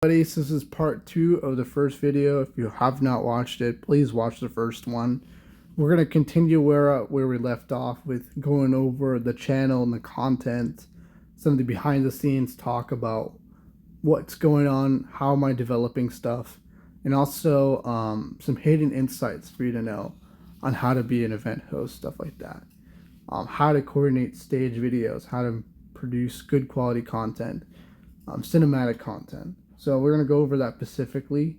This is part 2 of the first video. If you have not watched it, please watch the first one. We're going to continue where we left off with going over the channel and the content, some of the behind the scenes talk about what's going on, how am I developing stuff, and also some hidden insights for you to know on how to be an event host, stuff like that. How to coordinate stage videos, how to produce good quality content, cinematic content. So we're going to go over that specifically,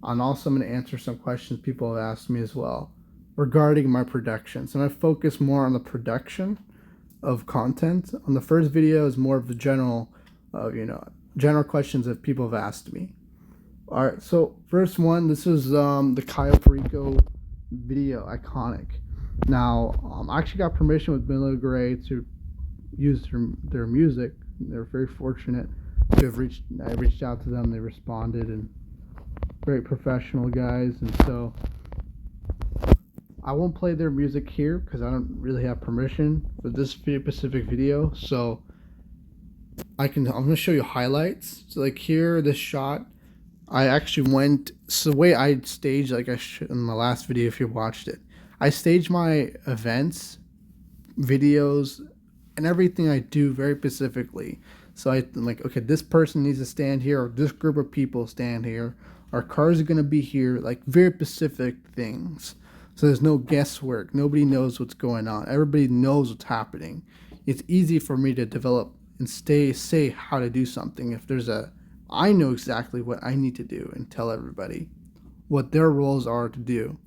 and also I'm going to answer some questions people have asked me as well regarding my production. So I'm going to focus more on the production of content. On the first video is more of the general questions that people have asked me. All right, so first one, this is the Caio Perico video, Iconic. Now, I actually got permission with Miller Gray to use their music. They're very fortunate to have I reached out to them, they responded, and very professional guys. And so I won't play their music here because I don't really have permission for this specific video. So I'm going to show you highlights. So like here, this shot, I actually went, so the way I staged, like in my last video, if you watched it, I staged my events, videos, and everything I do very specifically. So I'm like, okay, this person needs to stand here, or this group of people stand here. Our cars are going to be here, like very specific things. So there's no guesswork. Nobody knows what's going on. Everybody knows what's happening. It's easy for me to develop and say how to do something. If I know exactly what I need to do and tell everybody what their roles are to do.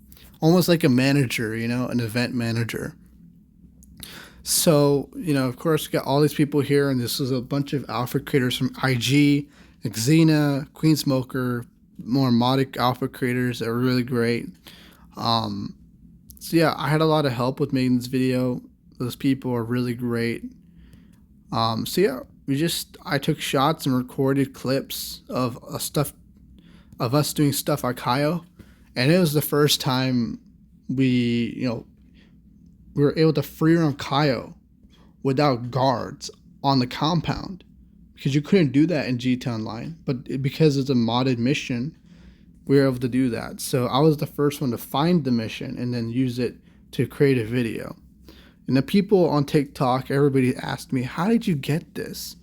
Almost like a manager, an event manager. So, of course, we got all these people here, and this is a bunch of alpha creators from IG, Xena, Queen Smoker, more Modic alpha creators that were really great. So yeah, I had a lot of help with making this video. Those people are really great. So yeah, I took shots and recorded clips of us doing stuff at Caio, and it was the first time we were able to free run Caio without guards on the compound, because you couldn't do that in GTA Online. But because it's a modded mission, we were able to do that. So I was the first one to find the mission and then use it to create a video. And the people on TikTok, everybody asked me, how did you get this?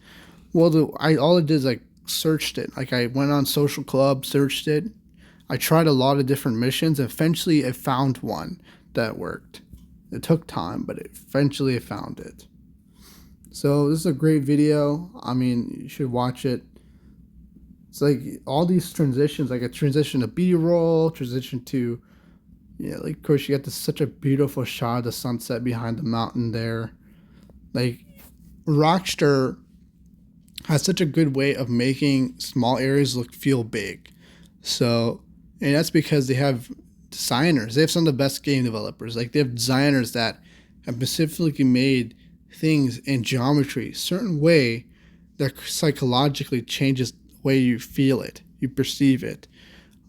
Well, all I did is I searched it. Like I went on Social Club, searched it. I tried a lot of different missions. Eventually I found one that worked. It took time, but eventually I found it. So this is a great video. I mean, you should watch it. It's like all these transitions, like a transition to B-roll, transition to, like of course you get such a beautiful shot of the sunset behind the mountain there. Like Rockstar has such a good way of making small areas feel big. So, and that's because they have designers. They have some of the best game developers. Like they have designers that have specifically made things in geometry a certain way that psychologically changes the way you feel it, you perceive it.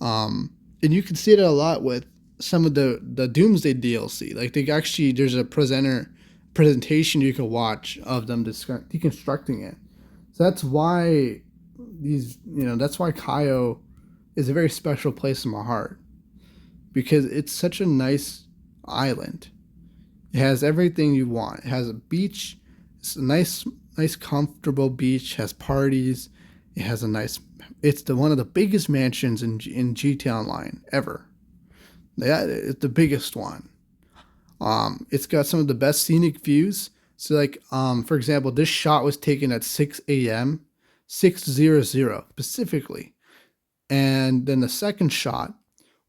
And you can see it a lot with some of the Doomsday DLC. Like there's a presentation you can watch of them deconstructing it. So that's why that's why Caio is a very special place in my heart, because it's such a nice island. It has everything you want. It has a beach. It's a nice, comfortable beach. It has parties. It has it's one of the biggest mansions in GTA Online ever. Yeah, it's the biggest one. It's got some of the best scenic views. So like, for example, this shot was taken at 6 a.m., 6:00 specifically. And then the second shot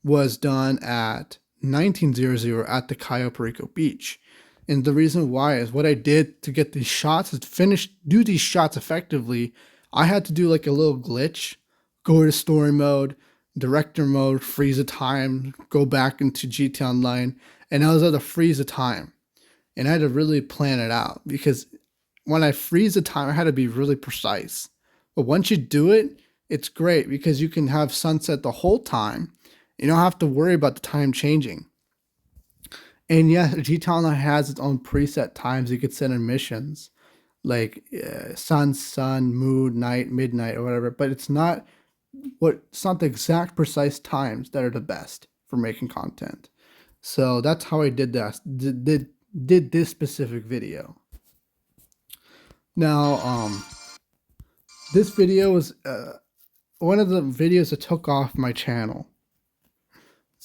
was done at 19:00 at the Caio Perico beach. And the reason why is what I did to get these shots, do these shots effectively, I had to do like a little glitch, go to story mode, director mode, freeze the time, go back into GTA Online, and I was able to freeze the time. And I had to really plan it out, because when I freeze the time, I had to be really precise. But once you do it, it's great because you can have sunset the whole time. You don't have to worry about the time changing. And yeah, GTA Online has its own preset times you could set in missions. like sun, moon, night, midnight, or whatever. But it's not it's not the exact precise times that are the best for making content. So that's how I did that. Did this specific video. Now, this video was one of the videos that took off my channel.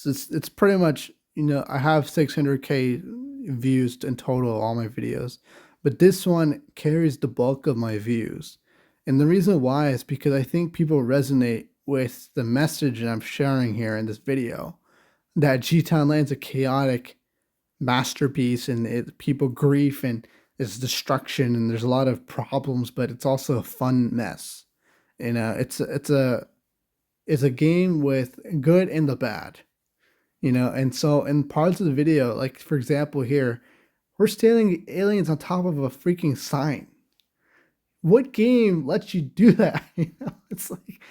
It's pretty much, I have 600K views in total, all my videos, but this one carries the bulk of my views. And the reason why is because I think people resonate with the message that I'm sharing here in this video, that GTA Online's a chaotic masterpiece, and people grief and it's destruction and there's a lot of problems, but it's also a fun mess. It's a game with good and the bad. And so in parts of the video, like for example here, we're stealing aliens on top of a freaking sign. What game lets you do that? It's like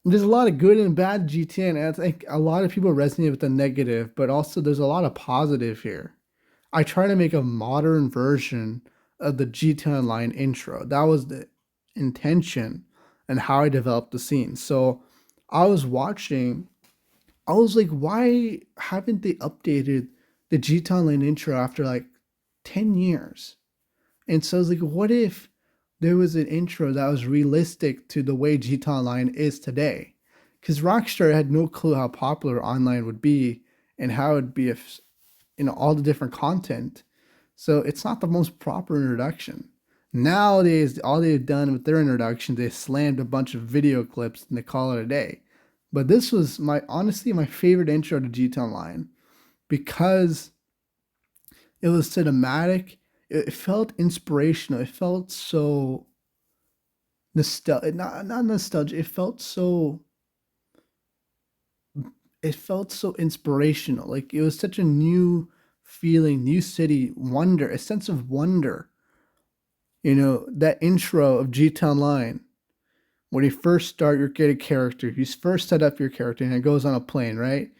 there's a lot of good and bad GTA, and I think a lot of people resonate with the negative, but also there's a lot of positive here. I try to make a modern version of the GTA Online intro. That was the intention and how I developed the scene. So I was watching, I was like, why haven't they updated the GTA Online intro after like 10 years? And so I was like, what if there was an intro that was realistic to the way GTA Online is today? Because Rockstar had no clue how popular online would be and how it'd be if, all the different content. So it's not the most proper introduction. Nowadays, all they've done with their introduction, they slammed a bunch of video clips and they call it a day. But this was honestly my favorite intro to GTA Online because it was cinematic. It felt inspirational. It felt so nostalgic. Not nostalgic. It felt so inspirational. Like it was such a new feeling, new city, wonder, a sense of wonder. That intro of GTA Online, when you first start your get a character, you first set up your character and it goes on a plane, right?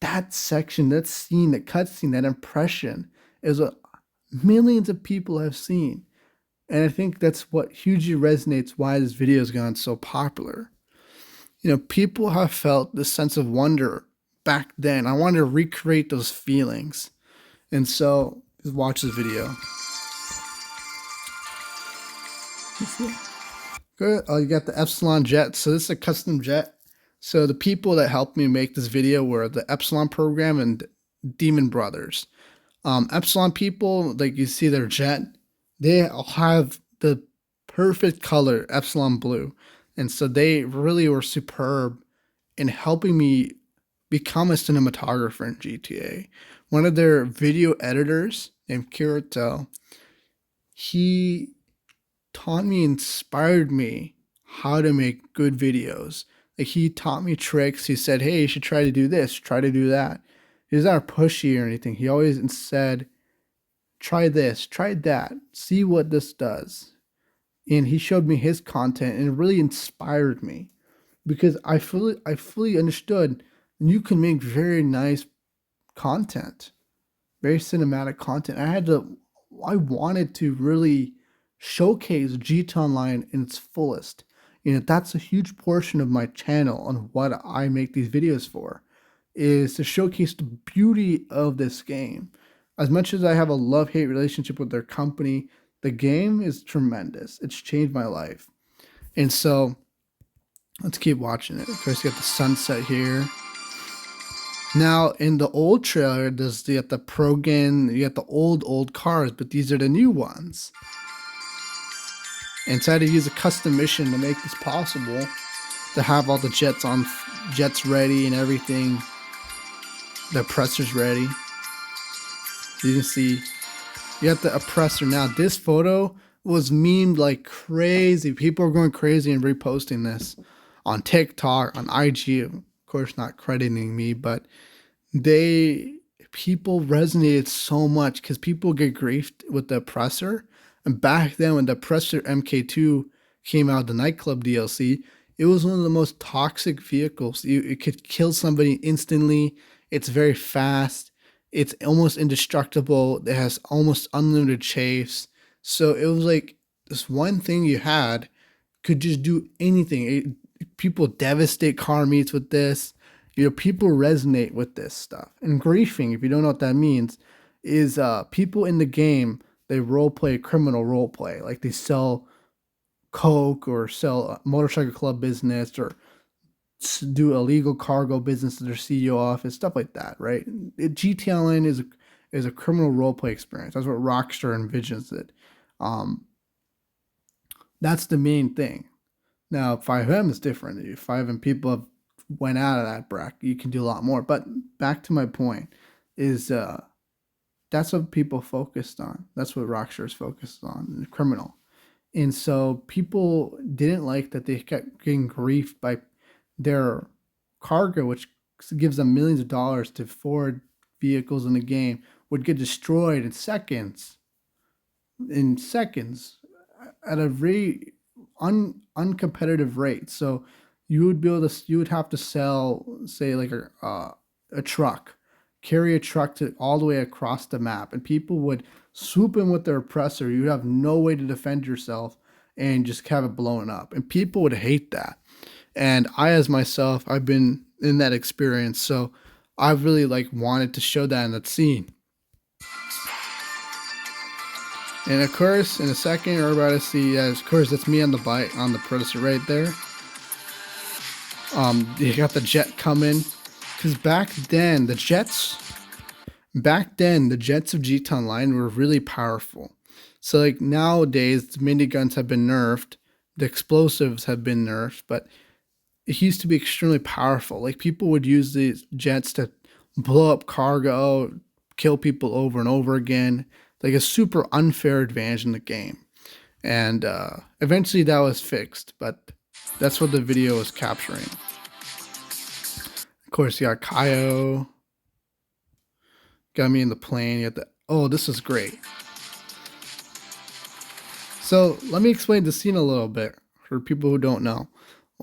That section, that scene, that cutscene, that impression is what millions of people have seen. And I think that's what hugely resonates why this video has gone so popular. People have felt this sense of wonder back then. I wanted to recreate those feelings. And so watch this video. Good. Oh, you got the Epsilon jet. So this is a custom jet. So the people that helped me make this video were the Epsilon program and Demon Brothers. Epsilon people, like you see their jet, they have the perfect color, Epsilon blue. And so they really were superb in helping me become a cinematographer in GTA. One of their video editors named Kirito, he taught me, inspired me how to make good videos. Like he taught me tricks. He said, hey, you should try to do this, try to do that. He was not pushy or anything. He always said, try this, try that, see what this does. And he showed me his content and it really inspired me because I fully understood you can make very nice content, very cinematic content. I wanted to really showcase GTA Online in its fullest. That's a huge portion of my channel on what I make these videos for, is to showcase the beauty of this game. As much as I have a love-hate relationship with their company, the game is tremendous. It's changed my life. And so let's keep watching it. Of course, you got the sunset here. Now, in the old trailer, you got the Progan, you got the old cars, but these are the new ones. And so I had to use a custom mission to make this possible, to have all the jets ready and everything, the oppressors ready. You can see you got the oppressor. Now, this photo was memed like crazy. People are going crazy and reposting this on TikTok, on IG. Of course, not crediting me, but people resonated so much because people get griefed with the oppressor. And back then, when the oppressor MK2 came out, the nightclub DLC, it was one of the most toxic vehicles. It could kill somebody instantly. It's very fast. It's almost indestructible. It has almost unlimited chase. So it was like this one thing you had could just do anything. people devastate car meets with this. People resonate with this stuff. And griefing, if you don't know what that means, is people in the game, they role play criminal role play. Like they sell coke or sell a motorcycle club business or do illegal cargo business at their CEO office, stuff like that, right? GTA Online is a criminal role play experience. That's what Rockstar envisions it. Um, that's the main thing. Now, 5M is different. 5M people have went out of that bracket. You can do a lot more. But back to my point is that's what people focused on. That's what Rockstar is focused on, criminal. And so people didn't like that they kept getting grief by their cargo, which gives them millions of dollars to forward vehicles in the game, would get destroyed in seconds at a very uncompetitive rate. So you would have to sell, say, like a truck, carry a truck to all the way across the map, and people would swoop in with their oppressor. You'd have no way to defend yourself and just have it blown up, and people would hate that. And I, as myself, I've been in that experience, so I really wanted to show that in that scene. And of course, in a second, you're about to see, of course, that's me on the bike, on the Predator right there. You got the jet coming, because back then the jets of GTA Online were really powerful. So like nowadays, the miniguns have been nerfed, the explosives have been nerfed, but it used to be extremely powerful. Like people would use these jets to blow up cargo, kill people over and over again. Like a super unfair advantage in the game. And eventually that was fixed, but that's what the video was capturing. Of course, you got Kaio. Got me in the plane. You got the, oh, this is great. So let me explain the scene a little bit for people who don't know,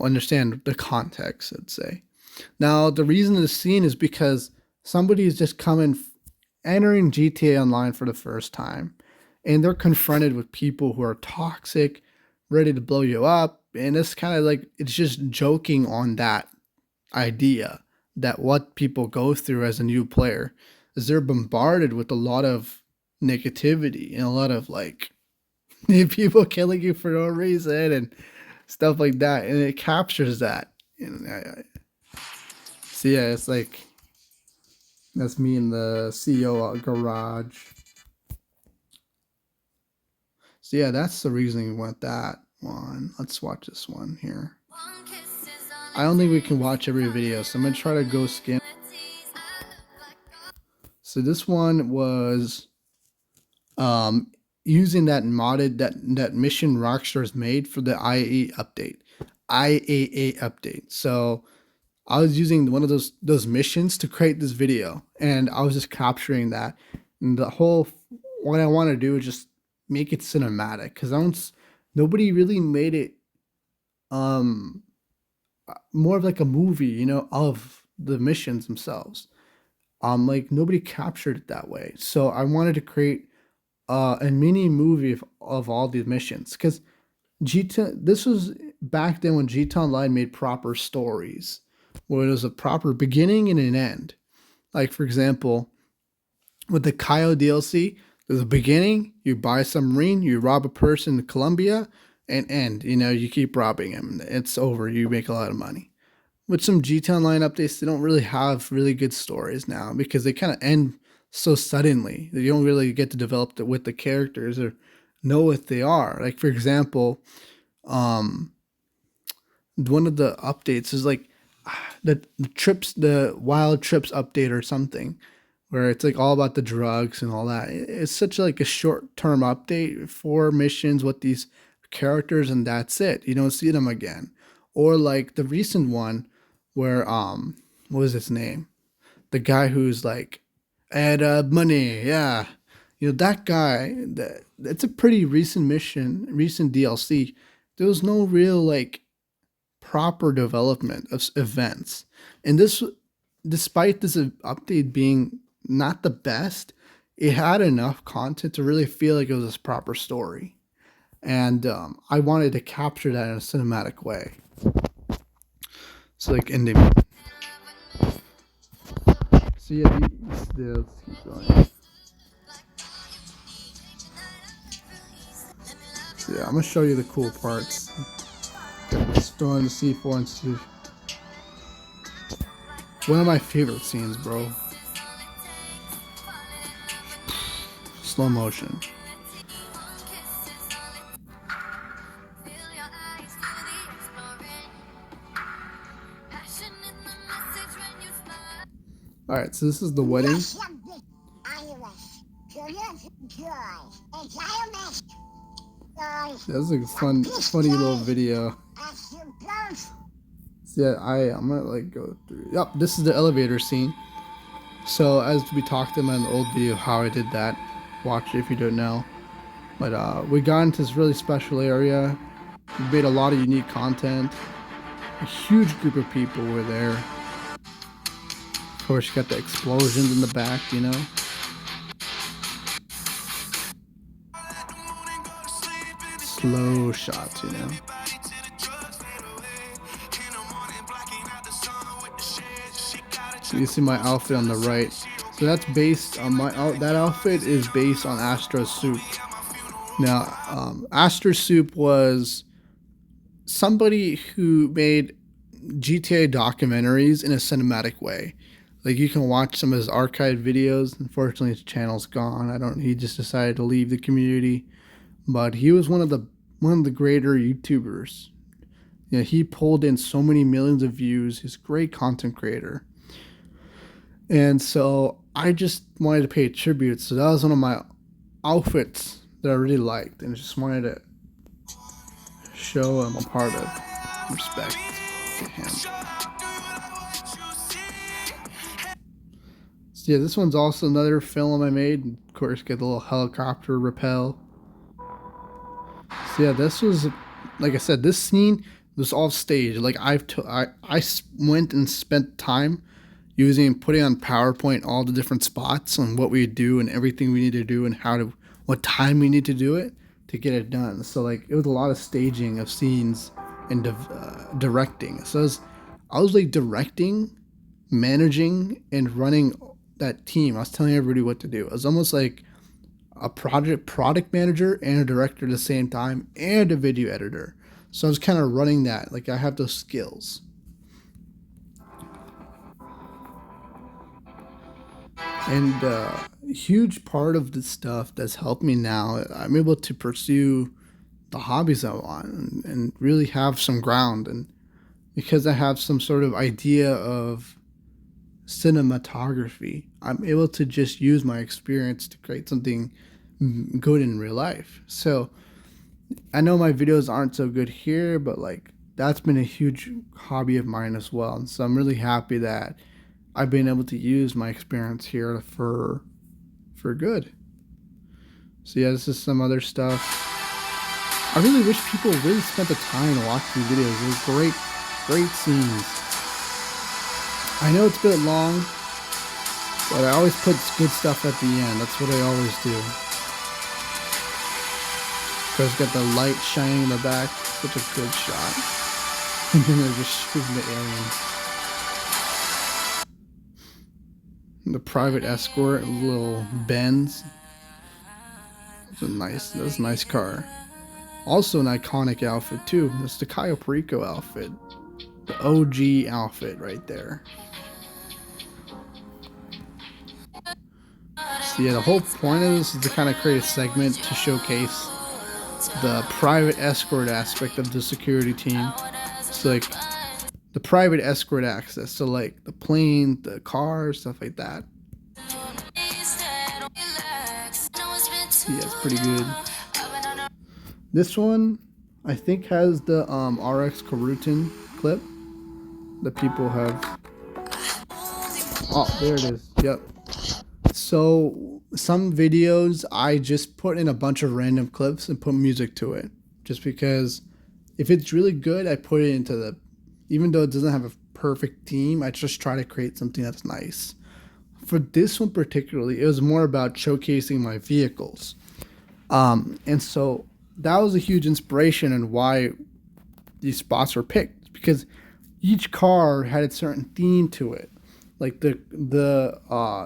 understand the context, let's say. Now, the reason the scene is because somebody is just entering GTA Online for the first time, and they're confronted with people who are toxic, ready to blow you up, and it's kind of like, it's just joking on that idea that what people go through as a new player is they're bombarded with a lot of negativity and a lot of people killing you for no reason and stuff like that, and it captures that. So yeah, it's like that's me in the CEO garage. So yeah, that's the reason we went that one. Let's watch this one here. I don't think we can watch every video, so I'm gonna try to go skim. So this one was using that modded that mission Rockstar's made for the IAA update. So I was using one of those missions to create this video, and I was just capturing that. And what I want to do is just make it cinematic, because nobody really made it more of like a movie, of the missions themselves. Nobody captured it that way. So I wanted to create a mini movie of all these missions, because this was back then when GTA Online made proper stories, where it was a proper beginning and an end. Like for example, with the Kaio DLC, there's a beginning, you buy a submarine, you rob a person in Colombia, and end. You keep robbing him. It's over. You make a lot of money. With some GTA Online updates, they don't really have really good stories now, because they kind of end so suddenly. You don't really get to develop with the characters or know what they are. Like for example, one of the updates is like the Wild Trips update or something, where it's like all about the drugs and all that. It's such like a short-term update for missions with these characters, and that's it. You don't see them again. Or like the recent one where what was his name? The guy who's like, add money, yeah. That guy, that's a pretty recent mission, recent DLC. There was no real proper development of events. And despite this update being not the best, it had enough content to really feel like it was a proper story. And I wanted to capture that in a cinematic way. It's like indie. So yeah, let's keep going. So yeah, I'm gonna show you the cool parts. Let's throw in the C4 and C. One of my favorite scenes, bro. Slow motion. Alright, so this is the wedding. This is a funny little video. So yeah, I'm gonna like go through. Yep, this is the elevator scene. So as we talked about in the old video how I did that, watch it if you don't know. But we got into this really special area. We made a lot of unique content. A huge group of people were there. Of course, you got the explosions in the back, you know. Slow shots, you know. So you see my outfit on the right. So that's based on that outfit is based on Astro Soup. Now, Astro Soup was somebody who made GTA documentaries in a cinematic way. Like you can watch some of his archived videos. Unfortunately, his channel's gone. He just decided to leave the community. But he was one of the greater YouTubers. You know, he pulled in so many millions of views. He's a great content creator. And so I just wanted to pay tribute. So that was one of my outfits that I really liked, and just wanted to show him a part of respect to him. So yeah, this one's also another film I made. Of course, get the little helicopter rappel. So yeah, this was, like I said, this scene was all staged. Like I went and spent time putting on PowerPoint all the different spots and what we do and everything we need to do and what time we need to do it to get it done. So like it was a lot of staging of scenes and directing. So I was like directing, managing, and running that team. I was telling everybody what to do. I was almost like a product manager and a director at the same time, and a video editor. So I was kind of running that. Like I have those skills. And a huge part of the stuff that's helped me now, I'm able to pursue the hobbies I want and really have some ground. And because I have some sort of idea of cinematography, I'm able to just use my experience to create something good in real life. So I know my videos aren't so good here, but like that's been a huge hobby of mine as well. And so I'm really happy that I've been able to use my experience here for good. So yeah, this is some other stuff. I really wish people really spent the time to watch these videos. It was great scenes. I know it's a bit long, but I always put good stuff at the end. That's what I always do. Of course, got the light shining in the back. Such a good shot. And then they're just shooting the aliens. The private escort, little Benz. That's a nice car. Also an iconic outfit too. It's the Cayo Perico outfit. The OG outfit right there. So yeah, the whole point of this is to kind of create a segment to showcase the private escort aspect of the security team. So like the private escort access, so like the plane, the car, stuff like that. Yeah, it's pretty good. This one, I think, has the RX Karutin clip that people have. Oh, there it is. Yep. So some videos I just put in a bunch of random clips and put music to it, just because if it's really good, I put it into the, even though it doesn't have a perfect theme, I just try to create something that's nice. For this one particularly, it was more about showcasing my vehicles. And so that was a huge inspiration and why these spots were picked, because each car had a certain theme to it. Like the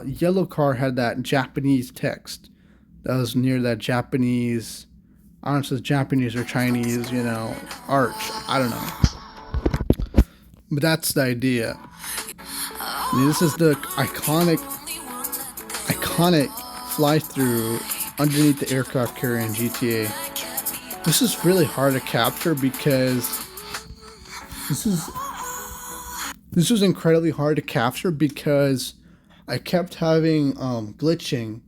yellow car had that Japanese text that was near that Japanese. I don't know if it's Japanese or Chinese, arch. I don't know, but that's the idea. I mean, this is the iconic fly through underneath the aircraft carrier in GTA. This is really hard to capture because this is this was incredibly hard to capture because I kept having glitching.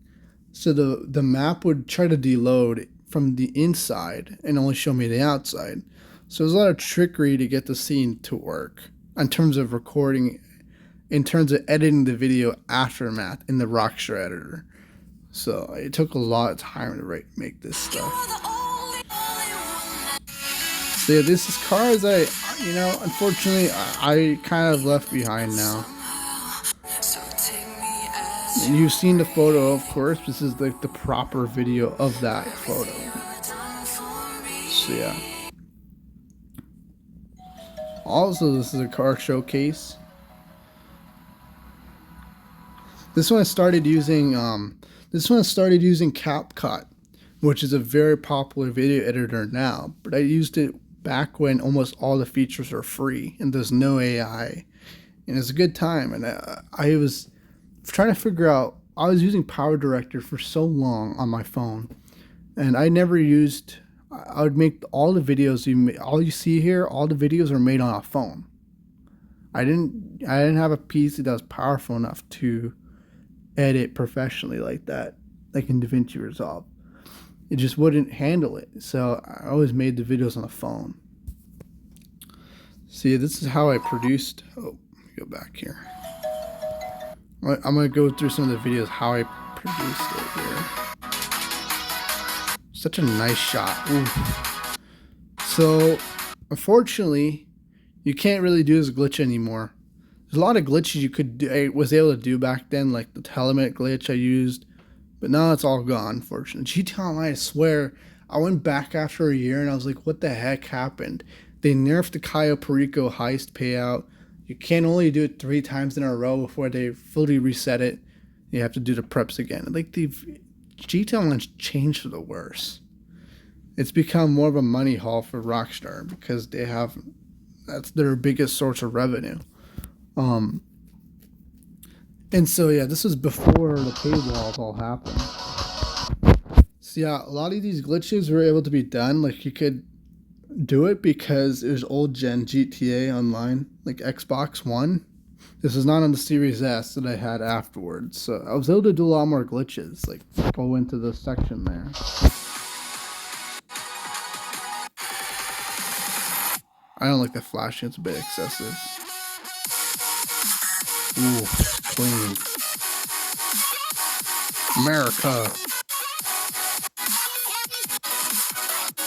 So the map would try to deload from the inside and only show me the outside. So there's a lot of trickery to get the scene to work in terms of recording, in terms of editing the video aftermath in the Rockstar editor. So it took a lot of time to make this stuff. So yeah, this is cars unfortunately I kind of left behind now. And you've seen the photo, of course. This is like the proper video of that photo. So yeah. Also, this is a car showcase. This one I started using CapCut, which is a very popular video editor now. But I used it back when almost all the features are free and there's no AI, and it's a good time. And I was trying to figure out. I was using PowerDirector for so long on my phone, and I never used. I would make all the videos all you see here. All the videos are made on a phone. I didn't have a PC that was powerful enough to edit professionally like that, like in DaVinci Resolve. It just wouldn't handle it. So I always made the videos on the phone. See, this is how I produced. Oh, let me go back here. I'm going to go through some of the videos how I produced it here. Such a nice shot. Ooh. So, unfortunately, you can't really do this glitch anymore. There's a lot of glitches I was able to do back then, like the telemet glitch I used, but now it's all gone, unfortunately. GTA Online, I swear, I went back after a year and I was like, what the heck happened? They nerfed the Cayo Perico heist payout. You can only do it 3 times in a row before they fully reset it. You have to do the preps again. Like, GTA Online's changed for the worse. It's become more of a money haul for Rockstar because that's their biggest source of revenue. And so yeah, this was before the paywalls all happened. So yeah, a lot of these glitches were able to be done. Like, you could do it because it was old gen GTA Online, like Xbox One. This is not on the Series S that I had afterwards. So I was able to do a lot more glitches, like go into this section there. I don't like the flashing, it's a bit excessive. Ooh, clean. America.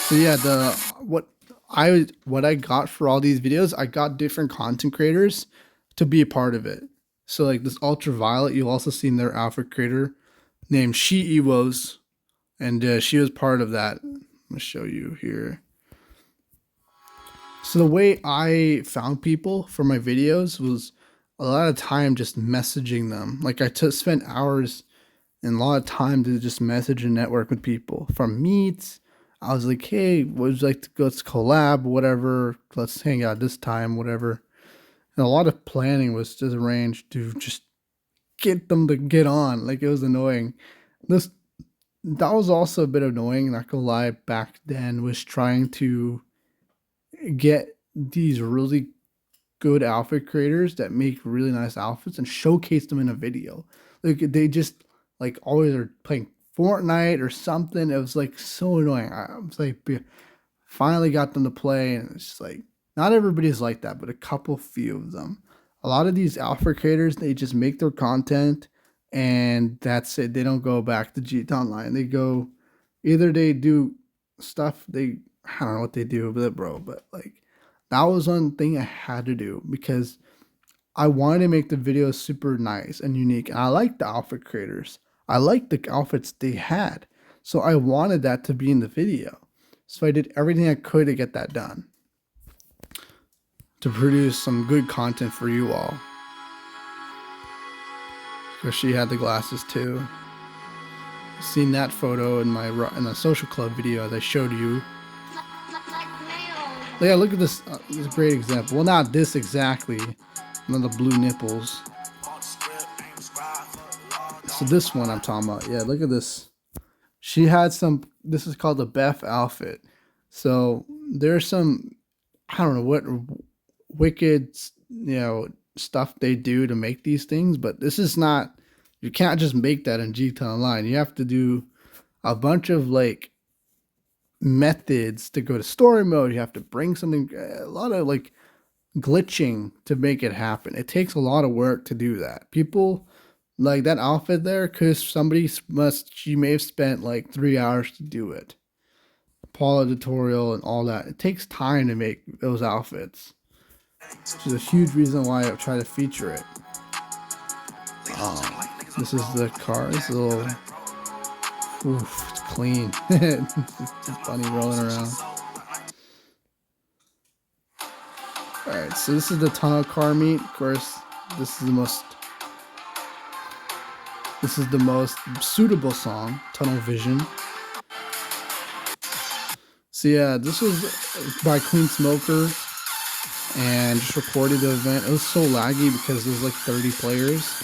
So yeah, what I got for all these videos, I got different content creators to be a part of it. So like this Ultraviolet, you'll also see their alpha creator named She Ewos, and she was part of that. I'm gonna show you here. So the way I found people for my videos was a lot of time just messaging them. Like I spent hours and a lot of time to just message and network with people from meets. I was like, hey, would you like to go, let's collab, whatever. Let's hang out this time, whatever. And a lot of planning was just arranged to just get them to get on. Like, it was annoying. That was also a bit annoying, not gonna lie, back then, was trying to get these really good outfit creators that make really nice outfits and showcase them in a video. Like, they just like always are playing Fortnite or something. It was like so annoying. I was like, finally got them to play, and it's just like, not everybody's like that, but a few of them. A lot of these alpha creators, they just make their content and that's it. They don't go back to GTA Online. They go, either they do stuff, I don't know what they do with it, bro, but like, that was one thing I had to do because I wanted to make the video super nice and unique. And I like the outfit creators. I liked the outfits they had. So I wanted that to be in the video. So I did everything I could to get that done. to produce some good content for you all. Because she had the glasses too. Seen that photo in the social club video that I showed you. Yeah, look at this. This is a great example. Well, not this exactly. None of the blue nipples. So this one I'm talking about. Yeah, look at this. She had some. This is called the Beth outfit. So there's some, I don't know what wicked, stuff they do to make these things, but this is not. You can't just make that in GTA Online. You have to do a bunch of like methods to go to story mode. You have to bring something, a lot of like glitching to make it happen. It takes a lot of work to do that. People like that outfit there because she may have spent like 3 hours to do it. Paula tutorial and all that. It takes time to make those outfits, which is a huge reason why I try to feature it. This is the car. It's a little. Oof, it's clean. It's just bunny rolling around. Alright, so this is the tunnel car meet. Of course, this is the most suitable song, Tunnel Vision. So yeah, this was by Queen Smoker and just recorded the event. It was so laggy because there's like 30 players.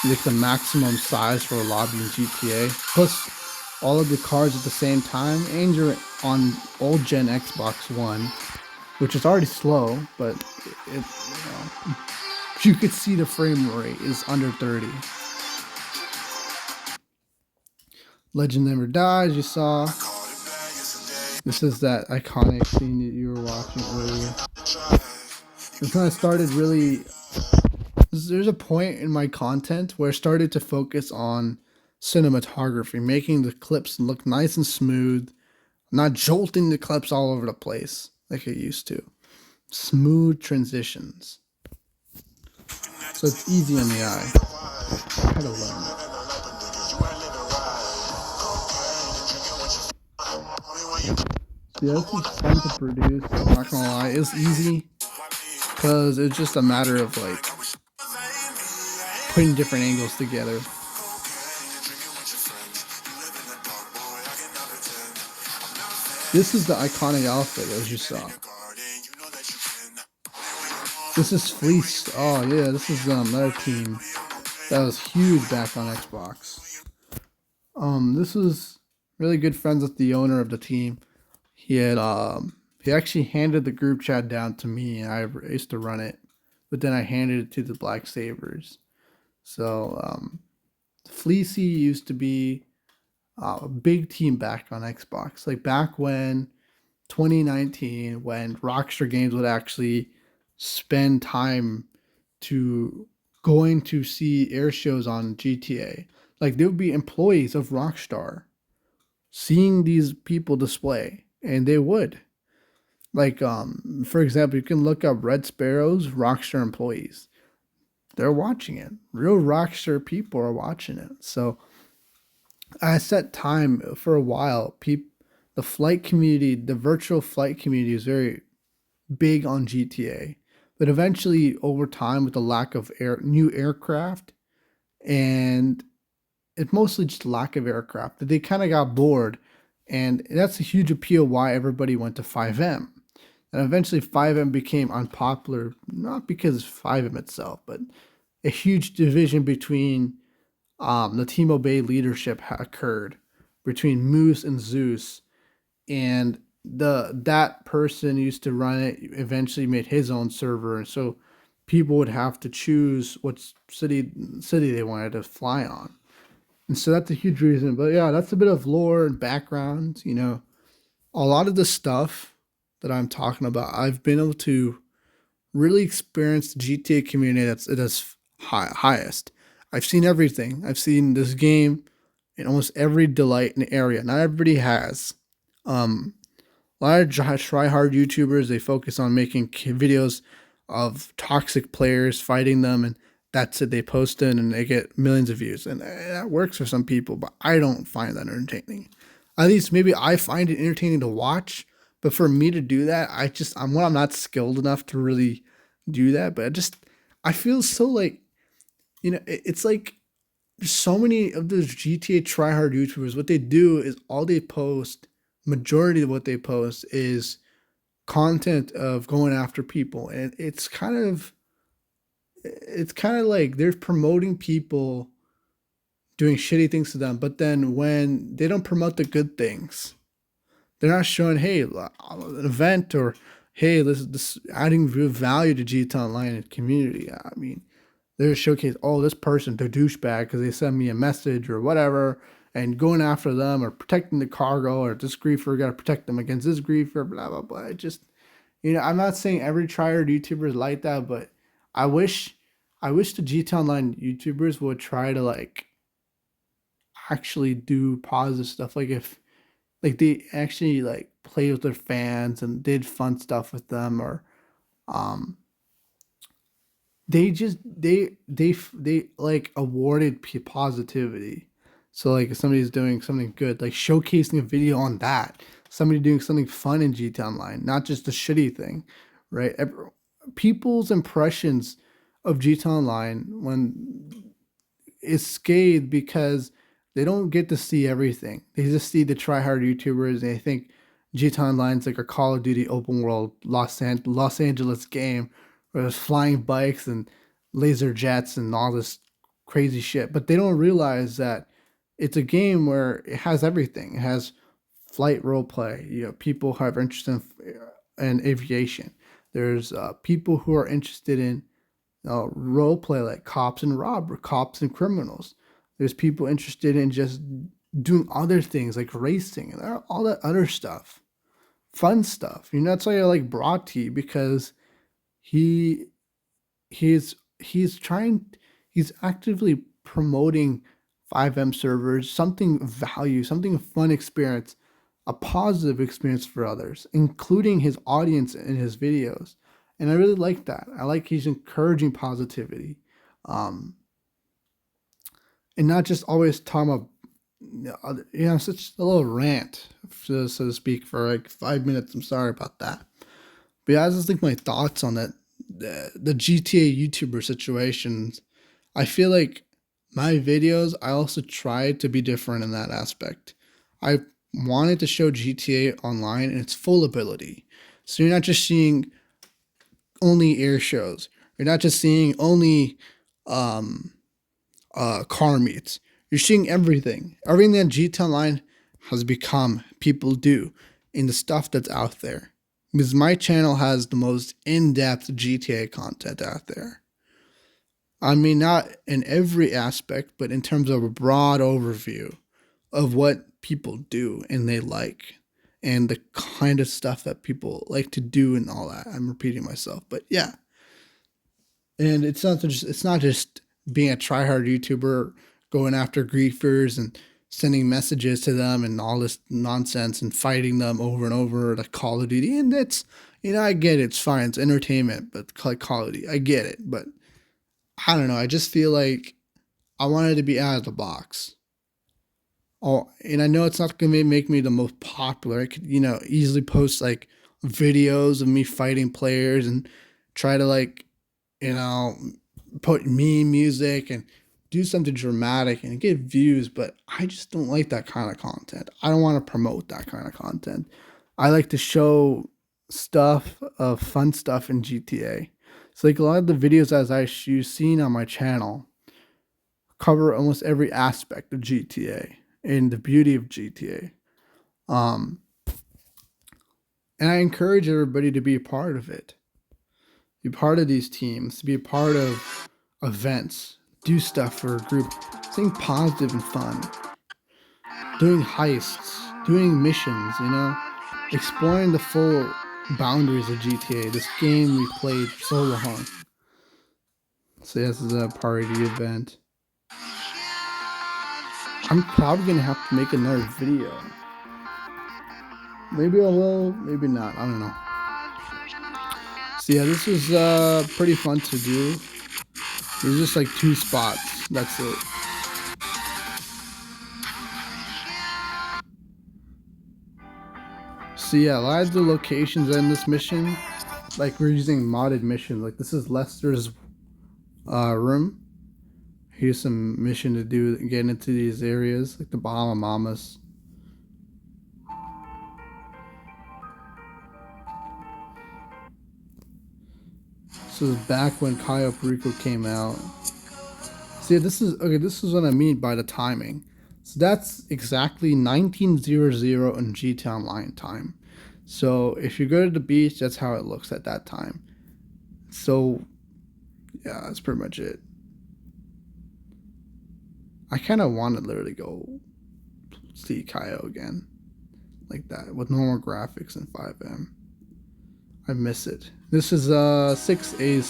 Like the maximum size for a lobby in GTA. Plus all of the cars at the same time, and you're on old gen Xbox One, which is already slow, but you could see the frame rate is under 30. Legend Never Dies, you saw. This is that iconic scene that you were watching earlier. It's when I started really. There's a point in my content where I started to focus on cinematography, making the clips look nice and smooth, not jolting the clips all over the place like it used to. Smooth transitions. So it's easy on the eye. I had to learn it. So yeah, this is fun to produce. I'm not gonna lie, it's easy because it's just a matter of like putting different angles together. This is the iconic outfit as you saw. This is Fleece. Oh yeah, this is another team that was huge back on Xbox. This was really good friends with the owner of the team. He actually handed the group chat down to me, and I used to run it, but then I handed it to the Black Sabers. So Fleecy used to be a big team back on Xbox, like back when 2019, when Rockstar Games would actually spend time to going to see air shows on GTA. Like there would be employees of Rockstar seeing these people display, and they would. Like for example, you can look up Red Sparrow's Rockstar employees. They're watching it. Real Rockstar people are watching it. So I set time for a while. The flight community, the virtual flight community is very big on GTA. But eventually, over time, with the lack of new aircraft, and it's mostly just lack of aircraft, that they kind of got bored. And that's a huge appeal why everybody went to FiveM. And eventually FiveM became unpopular, not because of FiveM itself, but a huge division between the Timo Bay leadership occurred between Moose and Zeus, and that person used to run it eventually made his own server, and so people would have to choose what city they wanted to fly on. And so that's a huge reason. But yeah, that's a bit of lore and background. A lot of the stuff that I'm talking about, I've been able to really experience the GTA community that's at its highest. I've seen everything. I've seen this game in almost every delight in the area. Not everybody has. A lot of try-hard YouTubers, they focus on making videos of toxic players, fighting them, and that's it. They post it and they get millions of views. And that works for some people, but I don't find that entertaining. At least maybe I find it entertaining to watch, But for me to do that, I'm not skilled enough to really do that. But I feel so like, it's like there's so many of those GTA tryhard YouTubers. What they do is all they post, majority of what they post is content of going after people, and it's kind of like they're promoting people doing shitty things to them. But then when they don't promote the good things, they're not showing, hey, an event, or hey, this adding real value to GTA Online and community. I mean, they're showcase, oh, this person, they're douchebag because they send me a message or whatever, and going after them or protecting the cargo, or this griefer got to protect them against this griefer, blah blah blah. It just, I'm not saying every tryhard YouTuber is like that, but I wish, I wish the GTA Online YouTubers would try to like actually do positive stuff. Like if like they actually like played with their fans and did fun stuff with them, or um they just they like awarded positivity. So like if somebody's doing something good, like showcasing a video on that, somebody doing something fun in GTA Online, not just a shitty thing, right? People's impressions of GTA Online when is scathed because they don't get to see everything. They just see the tryhard YouTubers, and they think GTA Online's like a Call of Duty open world Los Angeles game where there's flying bikes and laser jets and all this crazy shit. But they don't realize that it's a game where it has everything. It has flight role play. People who have interest in aviation. There's people who are interested in role play like cops and criminals. There's people interested in just doing other things like racing and all that other stuff, fun stuff. That's why I like Bratti, because he he's actively promoting FiveM servers, something of value, something fun experience, a positive experience for others, including his audience in his videos. And I really like that. I like he's encouraging positivity, um, and not just always talking about such a little rant, so to speak, for like 5 minutes. I'm sorry about that. But yeah, I just think my thoughts on that, the GTA YouTuber situations. I feel like my videos, I also tried to be different in that aspect. I wanted to show GTA Online in its full ability. So you're not just seeing only air shows. You're not just seeing only um, car meets. You're seeing everything. Everything that GTA Online has become, people do, in the stuff that's out there. Because my channel has the most in-depth GTA content out there. I mean, not in every aspect, but in terms of a broad overview of what people do and they like, and the kind of stuff that people like to do and all that. I'm repeating myself, but yeah. And it's not just being a tryhard YouTuber going after griefers and sending messages to them and all this nonsense and fighting them over and over like Call of Duty. And that's, I get it, it's fine, it's entertainment, but like Call of Duty, I get it. But I don't know, I just feel like I wanted to be out of the box. Oh, and I know it's not going to make me the most popular. I could, easily post like videos of me fighting players and try to like, you know, put meme music and do something dramatic and get views, but I just don't like that kind of content. I don't want to promote that kind of content. I like to show stuff of fun stuff in GTA. So like a lot of the videos as you've seen on my channel cover almost every aspect of GTA and the beauty of GTA. Um, and I encourage everybody to be a part of it. Be part of these teams, be a part of events, do stuff for a group, something positive and fun, doing heists, doing missions, exploring the full boundaries of GTA, this game we played so long. So this is a party event. I'm probably gonna have to make another video. Maybe I will, maybe not, I don't know. So yeah, this was pretty fun to do. There's just like 2 spots, that's it. So So yeah, a lot of the locations in this mission, like we're using modded mission. Like this is Lester's room. Here's some mission to do, get into these areas, like the Bahama Mamas. This was back when Cayo Perico came out. See, this is what I mean by the timing. So that's exactly 1900 in GTA Online time. So if you go to the beach, that's how it looks at that time. So yeah, that's pretty much it. I kind of want to literally go see Cayo again, like that, with normal graphics in FiveM. I miss it. This is 600. You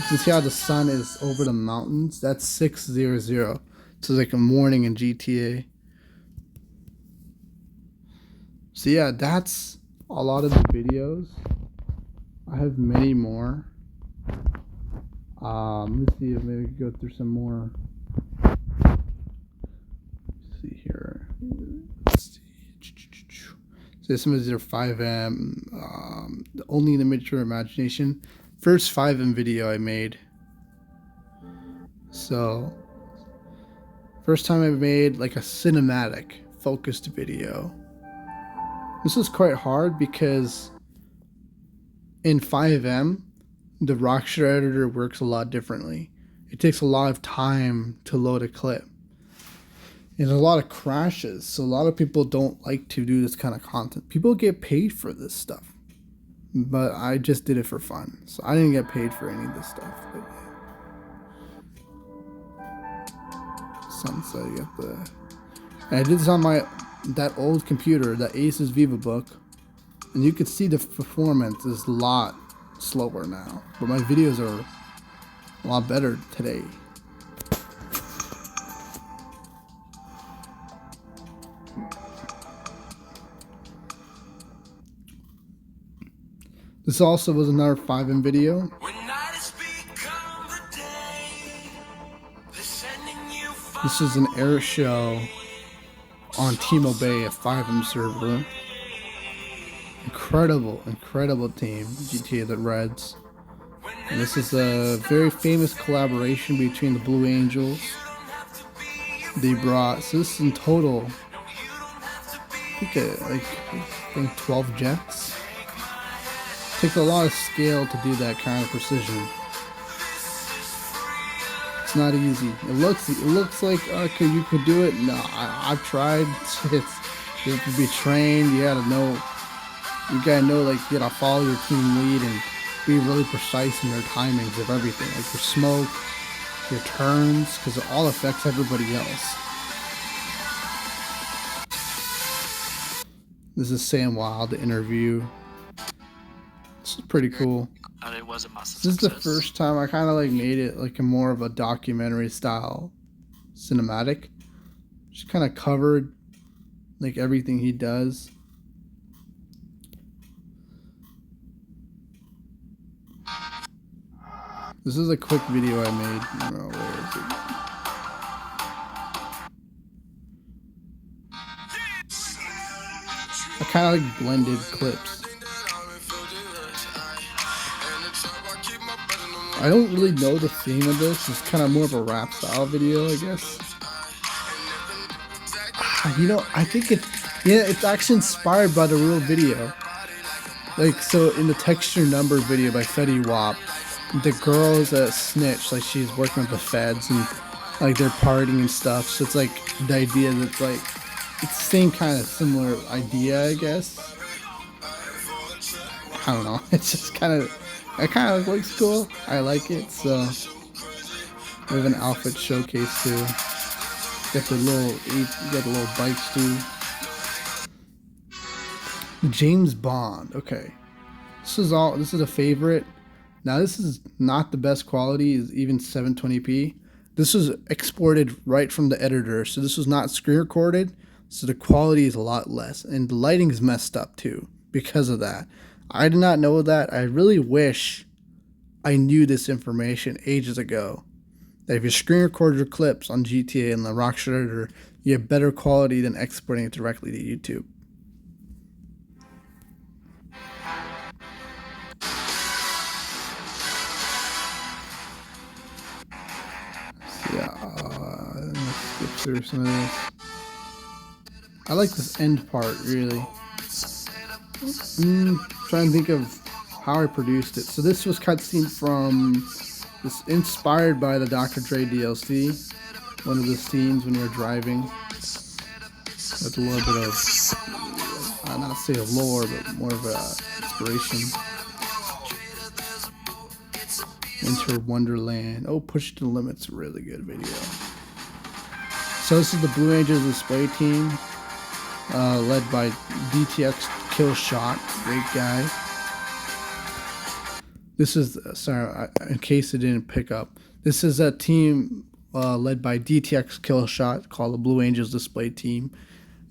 can see how the sun is over the mountains. That's 600. So it's like a morning in GTA. So yeah, that's a lot of the videos. I have many more. Let's see if maybe we can go through some more. Let's see here. Let's see. So some of these are FiveM. Only in the Miniature Imagination. First FiveM video I made. So first time I made like a cinematic focused video. This was quite hard because in FiveM the Rockstar editor works a lot differently. It takes a lot of time to load a clip. And a lot of crashes, so a lot of people don't like to do this kind of content. People get paid for this stuff, but I just did it for fun, so I didn't get paid for any of this stuff. But yeah. Sunset, you got the. And I did this on that old computer, that Asus VivaBook, and you can see the performance is a lot slower now, but my videos are a lot better today. This also was another FiveM video. This is an air show on Timo Bay, a FiveM server. Incredible team, GTA the Reds. And this is a very famous collaboration between the Blue Angels. They brought, so this is in total, I think 12 jets. Takes a lot of skill to do that kind of precision. It's not easy. It looks like okay, you could do it. No, I've tried. You have to be trained. You gotta know like you gotta follow your team lead and be really precise in your timings of everything, like your smoke, your turns, because it all affects everybody else. This is Sam Wild, the interview. This is pretty cool. It was a massive This is the success. first time I kind of like made it like a more of a documentary style cinematic. Just kind of covered like everything he does. This is a quick video I made. I don't know, where is it? I kind of like blended clips. I don't really know the theme of this. It's kind of more of a rap style video, I guess. You know, I think it's actually inspired by the real video. Like, so in the Texture Number video by Fetty Wap, the girl is a snitch, like she's working with the feds and like they're partying and stuff. So it's like the idea that's like, it's the same kind of similar idea, I guess. I don't know. It's just kind of, it kind of looks cool. I like it. So we have an outfit showcase too. You got the little bikes too. James Bond. Okay, this is a favorite. Now this is not the best quality. Is even 720p. This was exported right from the editor, so this was not screen recorded. So the quality is a lot less, and the lighting is messed up too because of that. I did not know that. I really wish I knew this information ages ago. That if you screen record your clips on GTA and the Rockstar editor, you have better quality than exporting it directly to YouTube. So yeah, let's skip through some of this. I like this end part really. Trying to think of how I produced it. So this was cutscene from this, inspired by the Dr. Dre DLC. One of the scenes when you're driving. With a little bit of, not say a lore, but more of a inspiration. Winter Wonderland. Oh, Push to the Limit's a really good video. So this is the Blue Angels display team, led by DTX Killshot, great guy. This is, sorry, in case it didn't pick up, this is a team led by DTX Killshot called the Blue Angels display team,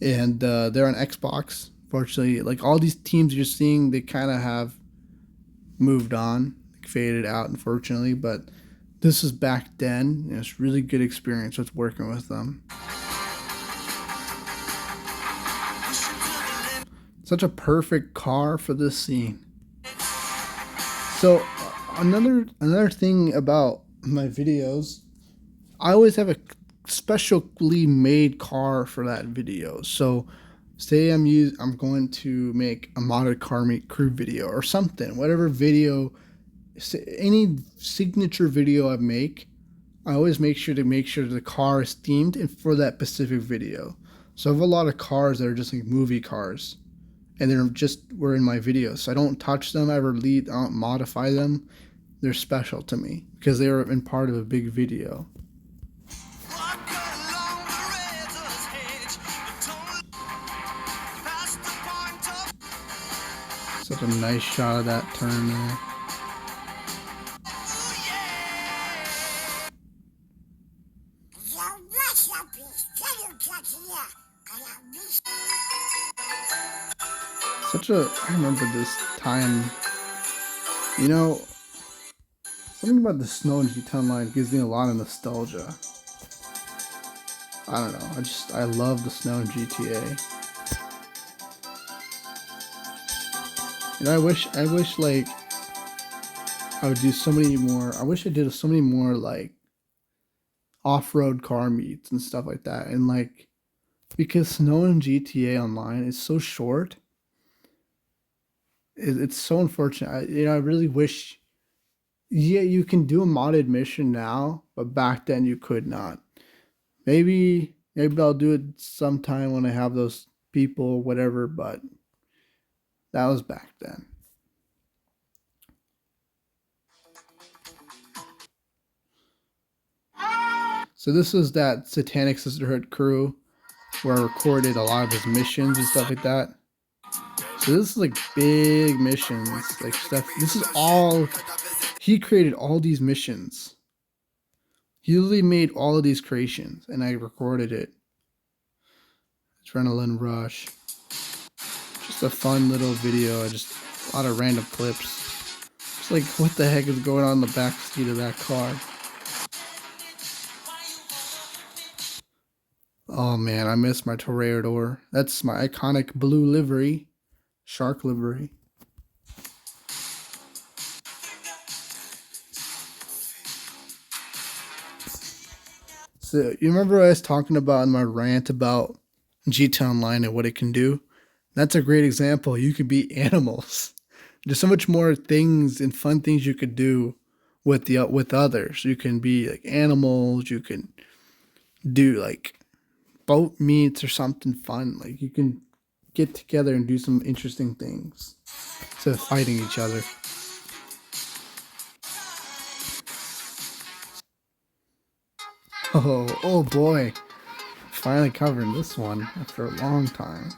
and they're on Xbox. Fortunately, like all these teams you're seeing, they kind of have moved on, faded out, unfortunately, but this is back then, and it's really good experience with working with them. Such a perfect car for this scene. So another thing about my videos, I always have a specially made car for that video. So say I'm going to make a modded car meet crew video or something, whatever video, any signature video I make, I always make sure the car is themed and for that specific video. So I have a lot of cars that are just like movie cars, and were in my videos. So I don't touch them, I don't modify them. They're special to me because they were in part of a big video. Such a nice shot of that turn there. I remember this time, you know, something about the Snow in GTA Online gives me a lot of nostalgia. I don't know, I love the Snow in GTA. And I wish like I would do so many more, I wish I did so many more like off-road car meets and stuff like that. And like, because Snow in GTA Online is so short, it's so unfortunate. I really wish, yeah, you can do a modded mission now, but back then you could not. Maybe I'll do it sometime when I have those people or whatever, but that was back then. So this is that Satanic Sisterhood crew where I recorded a lot of his missions and stuff like that. So this is like big missions, like stuff. This is all, he created all these missions. He literally made all of these creations and I recorded it. Adrenaline Rush. Just a fun little video, just a lot of random clips. Just like, what the heck is going on in the back seat of that car? Oh man, I miss my Toreador. That's my iconic blue livery. Shark livery. So you remember what I was talking about in my rant about GTA Online and what it can do? That's a great example. You could be animals. There's so much more things and fun things you could do with others. You can be like animals. You can do like boat meets or something fun. Like you can get together and do some interesting things instead of fighting each other. Oh boy. Finally covering this one after a long time.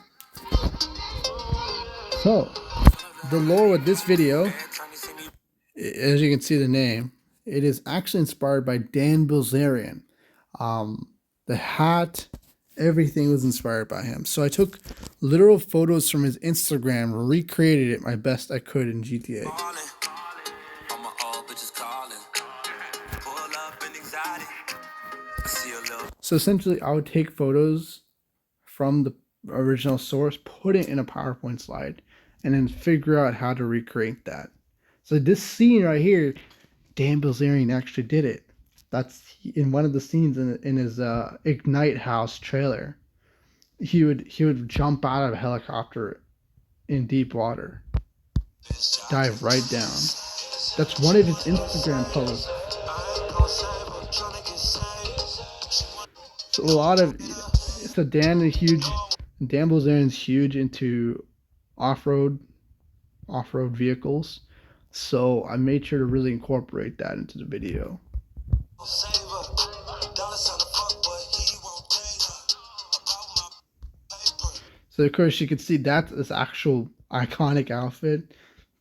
So, the lore with this video, as you can see the name, it is actually inspired by Dan Bilzerian. The hat, everything was inspired by him. So I took literal photos from his Instagram, recreated it my best I could in GTA. So essentially, I would take photos from the original source, put it in a PowerPoint slide, and then figure out how to recreate that. So this scene right here, Dan Bilzerian actually did it. That's in one of the scenes in his Ignite House trailer. He would jump out of a helicopter in deep water, dive right down. That's one of his Instagram posts. So a lot of so Dan Bilzerian's huge into off-road off-road vehicles. So I made sure to really incorporate that into the video. So of course you can see that's this actual iconic outfit,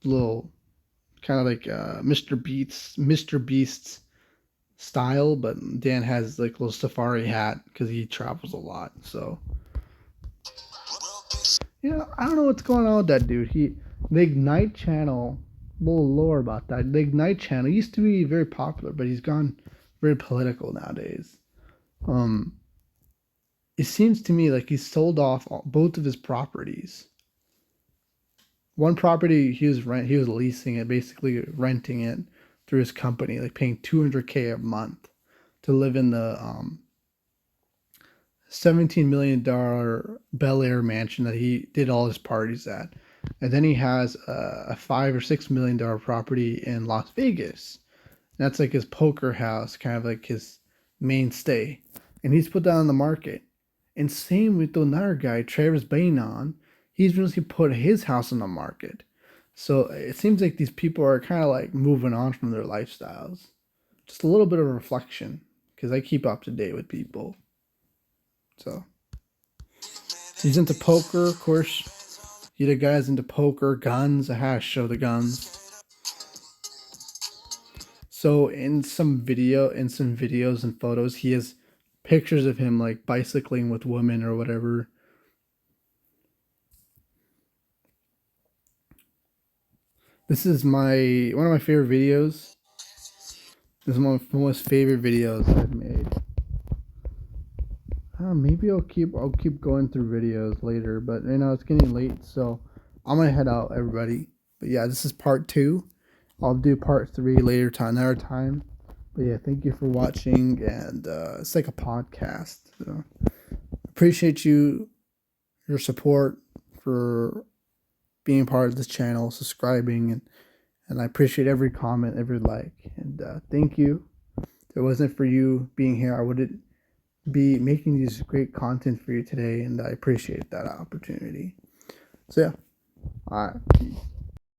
little kind of like Mr. Beast's style, but Dan has like a little safari hat because he travels a lot. So I don't know what's going on with that dude. The Ignite channel, a little lore about that. The Ignite channel used to be very popular, but he's gone very political nowadays. It seems to me like he's sold off both of his properties. One property he was leasing it, basically renting it through his company, like paying $200K a month to live in the $17 million Bel Air mansion that he did all his parties at. And then he has a $5 or $6 million property in Las Vegas. That's like his poker house, kind of like his mainstay. And he's put that on the market. And same with another guy, Travis Bainon. He's really put his house on the market. So it seems like these people are kind of like moving on from their lifestyles. Just a little bit of reflection, because I keep up to date with people. So he's into poker, of course. The guy's into poker, guns. I had to show the guns. So in some videos and photos, he has pictures of him like bicycling with women or whatever. This is one of my favorite videos. This is one of my most favorite videos I've made. Maybe I'll keep going through videos later, but it's getting late, so I'm gonna head out, everybody. But yeah, this is part 2. I'll do part 3 later another time. But yeah, thank you for watching, and it's like a podcast. So appreciate your support for being part of this channel, subscribing, and I appreciate every comment, every like, and thank you. If it wasn't for you being here, I wouldn't be making these great content for you today, and I appreciate that opportunity. So yeah, all right, peace.